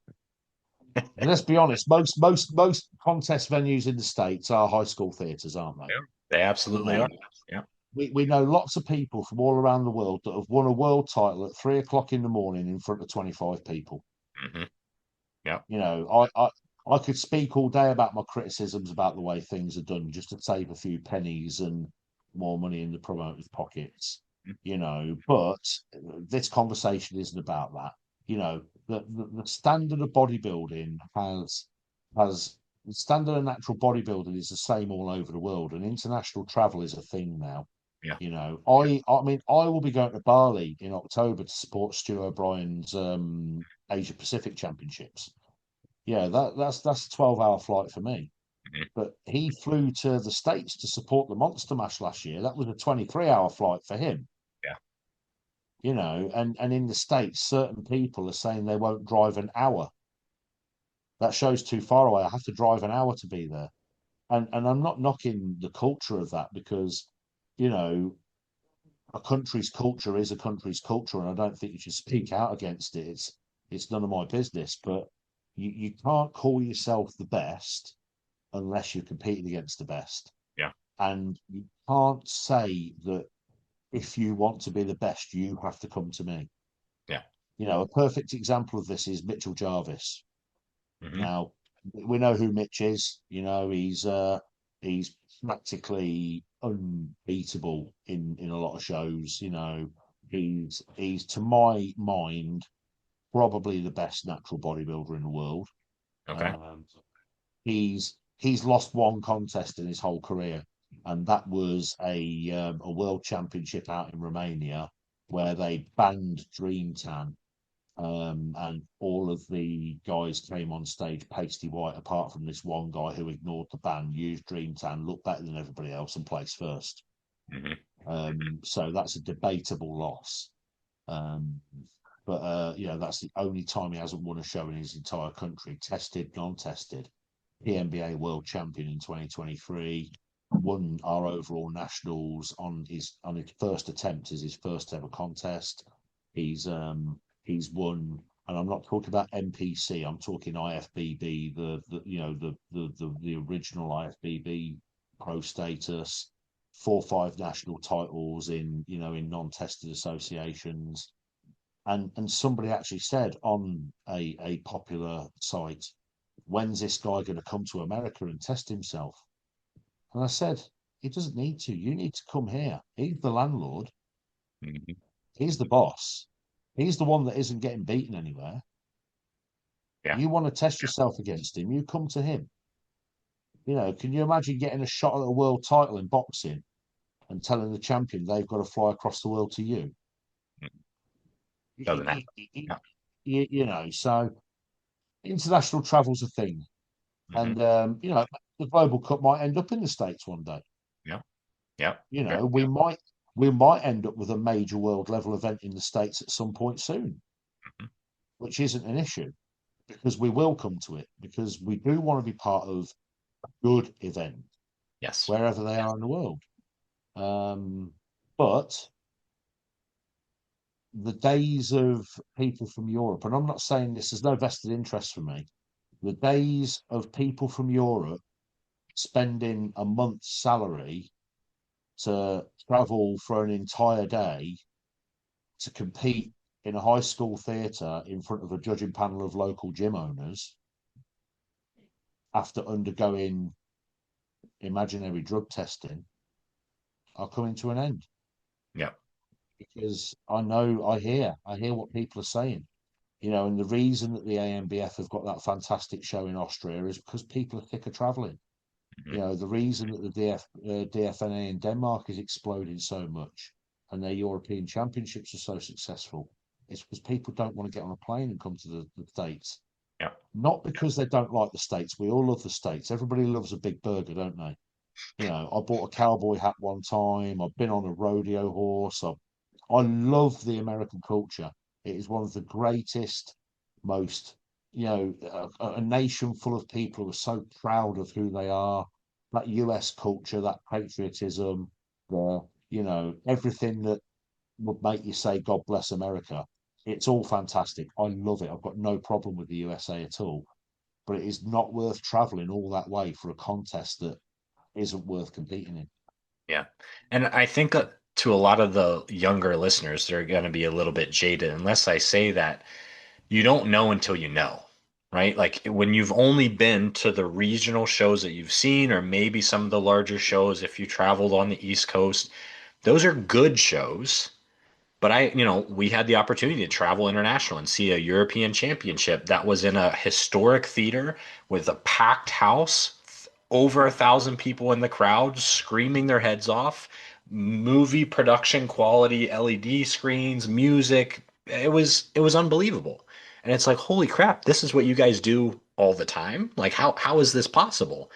And let's be honest, most contest venues in the States are high school theatres, aren't they? Yeah. They You absolutely know, are. Yeah. we know lots of people from all around the world that have won a world title at 3 o'clock in the morning in front of 25 people. Hmm. Yeah. You know, I could speak all day about my criticisms about the way things are done just to save a few pennies and more money in the promoter's pockets, but this conversation isn't about that. The standard of bodybuilding has the standard of natural bodybuilding is the same all over the world, and international travel is a thing now. Yeah. I mean, I will be going to Bali in October to support Stu O'Brien's Asia Pacific Championships. Yeah, that's a 12-hour flight for me. Mhm. But he flew to the States to support the Monster Mash last year. That was a 23-hour flight for him. Yeah. And in the States, certain people are saying they won't drive an hour. That show's too far away. I have to drive an hour to be there. And I'm not knocking the culture of that because you know, a country's culture is a country's culture, and I don't think you should speak out against it. It's none of my business. But you can't call yourself the best unless you're competing against the best. Yeah. And you can't say that if you want to be the best, you have to come to me. Yeah. A perfect example of this is Mitchell Jarvis. Hmm. Now, we know who Mitch is. He's practically unbeatable in a lot of shows. He's to my mind probably the best natural bodybuilder in the world. Okay. Um, he's lost one contest in his whole career, and that was a world championship out in Romania where they banned Dream Tan, and all of the guys came on stage pasty white, apart from this one guy who ignored the ban, used Dream Tan, looked better than everybody else, and placed first. Hmm. So that's a debatable loss. Um, but that's the only time he hasn't won a show in his entire country, tested, non-tested. PNBA world champion in 2023, won our overall nationals on his first attempt as his first ever contest. He's won, and I'm not talking about NPC. I'm talking IFBB, the original IFBB pro status, 4 or 5 national titles in non-tested associations. And somebody actually said on a popular site, when's this guy going to come to America and test himself? And I said, he doesn't need to. You need to come here. He's the landlord. Hmm. He's the boss. He's the one that isn't getting beaten anywhere. Yeah. You want to test yourself against him, you come to him. Can you imagine getting a shot at a world title in boxing and telling the champion they've got to fly across the world to you? Doesn't happen. Yeah. So international travel's a thing. Hmm. And, the Global Cup might end up in the States one day. Yeah. Yeah. You Very know, we true. might we might end up with a major world level event in the States at some point soon, Mhm. which isn't an issue because we will come to it because we do want to be part of a good event Yes. wherever they are in the world. But the days of people from Europe, and I'm not saying this, there's no vested interest for me. The days of people from Europe spending a month's salary to travel for an entire day to compete in a high school theatre in front of a judging panel of local gym owners after undergoing imaginary drug testing are coming to an end Yeah. because I hear what people are saying. And the reason that the AMBF have got that fantastic show in Austria is because people are sick of traveling. Hmm. The reason that the DFNA in Denmark is exploding so much and their European championships are so successful is because people don't want to get on a plane and come to the States. Yeah. Not because they don't like the States. We all love the States. Everybody loves a big burger, don't they? I bought a cowboy hat one time. I've been on a rodeo horse. I love the American culture. It is one of the greatest, most, a nation full of people who are so proud of who they are. That US culture, that patriotism, everything that would make you say, God bless America. It's all fantastic. I love it. I've got no problem with the USA at all. But it is not worth traveling all that way for a contest that isn't worth competing in. Yeah. And I think to a lot of the younger listeners, they're going to be a little bit jaded unless I say that you don't know until you know, right? Like when you've only been to the regional shows that you've seen, or maybe some of the larger shows, if you traveled on the East Coast, those are good shows. But we had the opportunity to travel international and see a European championship that was in a historic theater with a packed house, over 1,000 people in the crowd screaming their heads off, movie production quality, LED screens, music. It was unbelievable. And it's like, holy crap, this is what you guys do all the time? Like how is this possible?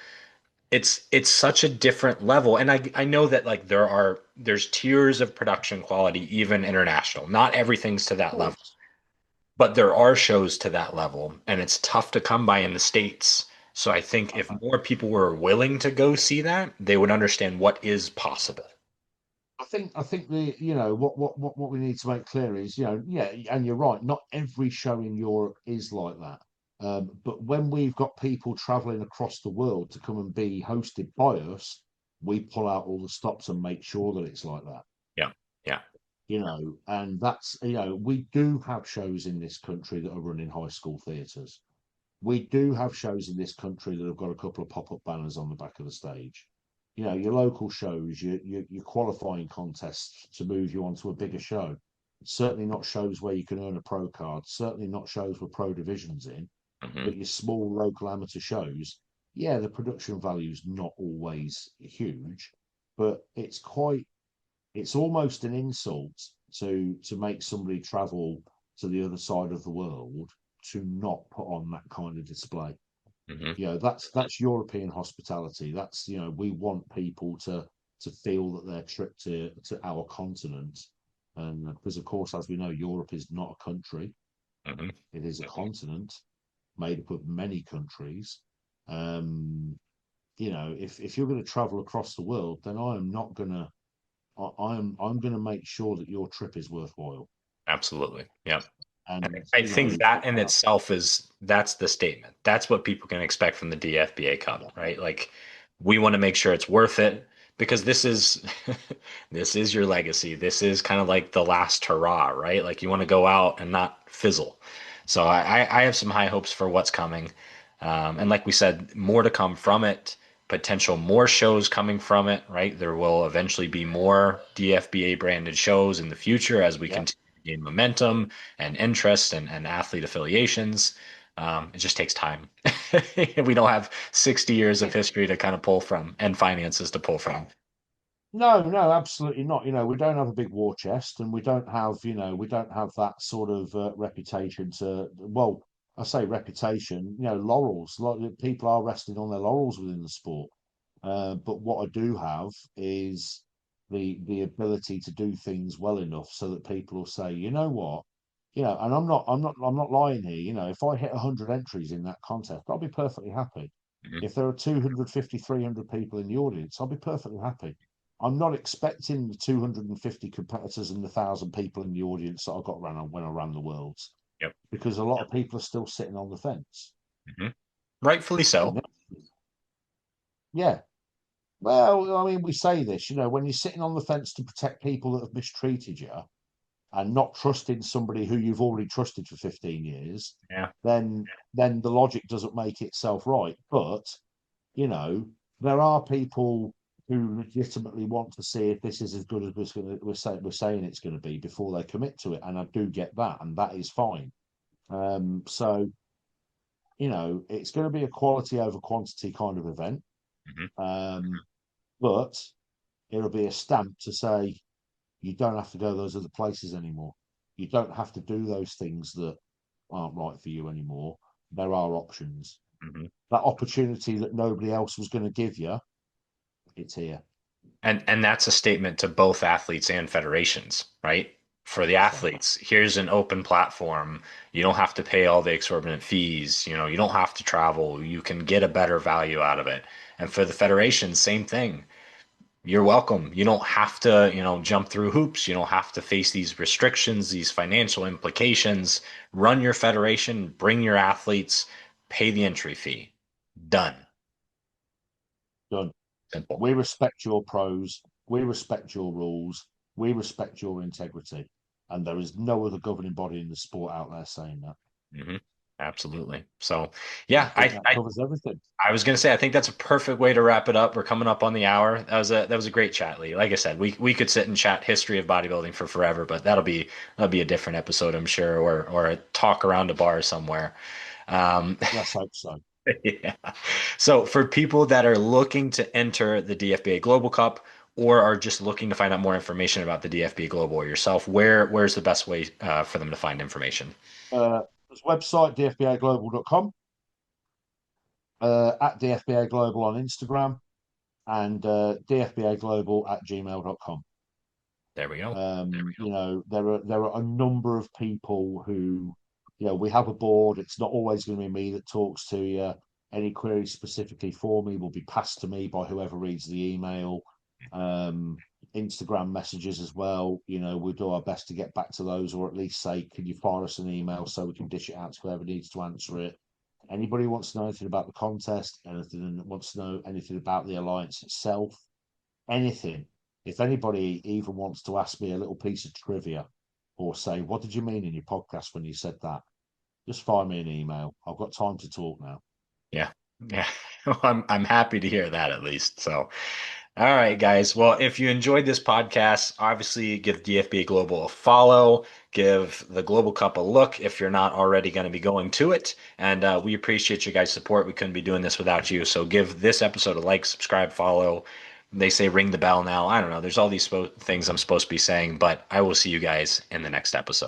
It's such a different level, and I know that like there's tiers of production quality even international. Not everything's to Of that level, course. but there are shows to that level, and it's tough to come by in the States. So I think if Uh, more people were willing to go see that, they would understand what is possible. I think the what we need to make clear is, yeah, and you're right, not every show in Europe is like that. But when we've got people traveling across the world to come and be hosted by us, we pull out all the stops and make sure that it's like that. Yeah. Yeah. And that's, we do have shows in this country that are running high school theatres. We do have shows in this country that have got a couple of pop-up banners on the back of the stage. Your local shows, your qualifying contests to move you onto a bigger show. Certainly not shows where you can earn a pro card. Certainly not shows with pro divisions in. Hmm. But your small local amateur shows, yeah, the production value's not always huge, but it's almost an insult to make somebody travel to the other side of the world to not put on that kind of display. Hmm. That's European hospitality. That's, we want people to feel that their trip to our continent, and because of course, as we know, Europe is not a country; Hmm. it is a continent made up of many countries. Um, if you're going to travel across the world, then I am not going to. I'm going to make sure that your trip is worthwhile. Absolutely. Yeah. And And I think that in itself that's the statement. That's what people can expect from the DFBA Cup, yeah, right? Like we want to make sure it's worth it because this is this is your legacy. This is kind of like the last hurrah, right? Like you want to go out and not fizzle. So I have some high hopes for what's coming. And like we said, more to come from it, potential more shows coming from it, right? There will eventually be more DFBA branded shows in the future as we yeah. continue to gain momentum and interest and athlete affiliations. It just takes time. We don't have 60 years of history to kind of pull from and finances to pull from. No, no, absolutely not. We don't have a big war chest, and we don't have that sort of reputation to. Well, I say reputation, laurels. Like people are resting on their laurels within the sport. But what I do have is the ability to do things well enough so that people will say, you know what, and I'm not lying here. If I hit 100 entries in that contest, I'll be perfectly happy. Mhm. If there are 250, 300 people in the audience, I'll be perfectly happy. I'm not expecting the 250 competitors and the 1,000 people in the audience that I got when I ran the Worlds, Yep. because a lot of people are still sitting on the fence. Hmm. Rightfully so. And yeah, well, I mean, we say this, when you're sitting on the fence to protect people that have mistreated you and not trusting somebody who you've already trusted for 15 years, Yeah. then the logic doesn't make itself right. But you know, there are people who legitimately want to see if this is as good as we're saying it's going to be before they commit to it, and I do get that, and that is fine. So it's going to be a quality over quantity kind of event, Hmm. um, but it'll be a stamp to say you don't have to go those other places anymore. You don't have to do those things that aren't right for you anymore. There are options. Hmm. That opportunity that nobody else was going to give you, it's here. And that's a statement to both athletes and federations, right? For the So athletes, here's an open platform. You don't have to pay all the exorbitant fees. You don't have to travel. You can get a better value out of it. And for the federations, same thing. You're welcome. You don't have to, jump through hoops. You don't have to face these restrictions, these financial implications. Run your federation, bring your athletes, pay the entry fee. Done. done. Simple. We respect your pros. We respect your rules. We respect your integrity. And there is no other governing body in the sport out there saying that. Hmm. Absolutely. So, And I yeah, think that covers everything. I was going to say, I think that's a perfect way to wrap it up. We're coming up on the hour. That was a great chat, Lee. Like I said, we could sit and chat history of bodybuilding for forever, but that'll be a different episode, I'm sure, or a talk around a bar somewhere. Um, Let's hope so. yeah. So for people that are looking to enter the DFBA Global Cup or are just looking to find out more information about the DFBA Global or yourself, where's the best way for them to find information? There's website, dfbaglobal.com, at DFBA Global on Instagram, and dfbaglobal at gmail.com. There we go. There are a number of people who, we have a board. It's not always going to be me that talks to you. Any queries specifically for me will be passed to me by whoever reads the email. Um, Instagram messages as well. You know, we'll do our best to get back to those, or at least say, can you fire us an email so we can dish it out to whoever needs to answer it. Anybody who wants to know anything about the contest, anything wants to know anything about the alliance itself, anything. If anybody even wants to ask me a little piece of trivia or say, what did you mean in your podcast when you said that? Just fire me an email. I've got time to talk now. Yeah. Yeah. Well, I'm happy to hear that at least. So, all right, guys. Well, if you enjoyed this podcast, obviously give DFBA Global a follow, give the Global Cup a look if you're not already going to be going to it. And we appreciate your guys' support. We couldn't be doing this without you. So give this episode a like, subscribe, follow. They say ring the bell now. I don't know. There's all these things I'm supposed to be saying, but I will see you guys in the next episode.